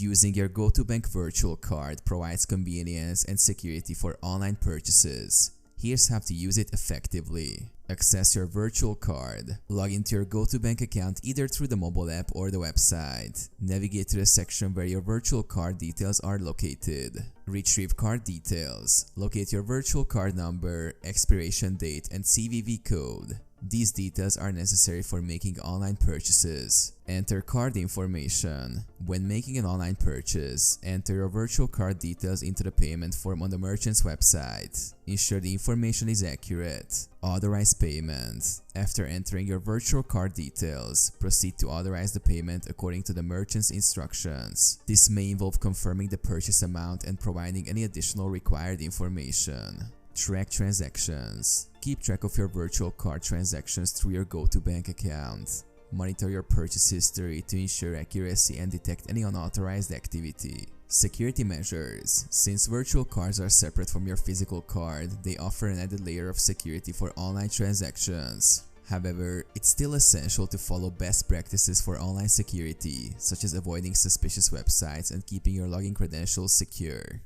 Using your Go2Bank virtual card provides convenience and security for online purchases. Here's how to use it effectively. Access your virtual card. Log into your Go2Bank account either through the mobile app or the website. Navigate to the section where your virtual card details are located. Retrieve card details. Locate your virtual card number, expiration date, and CVV code. These details are necessary for making online purchases. Enter card information. When making an online purchase, enter your virtual card details into the payment form on the merchant's website. Ensure the information is accurate. Authorize payment. After entering your virtual card details, proceed to authorize the payment according to the merchant's instructions. This may involve confirming the purchase amount and providing any additional required information. Track transactions. Keep track of your virtual card transactions through your Go2Bank account. Monitor your purchase history to ensure accuracy and detect any unauthorized activity. Security measures. Since virtual cards are separate from your physical card, they offer an added layer of security for online transactions. However, it's still essential to follow best practices for online security, such as avoiding suspicious websites and keeping your login credentials secure.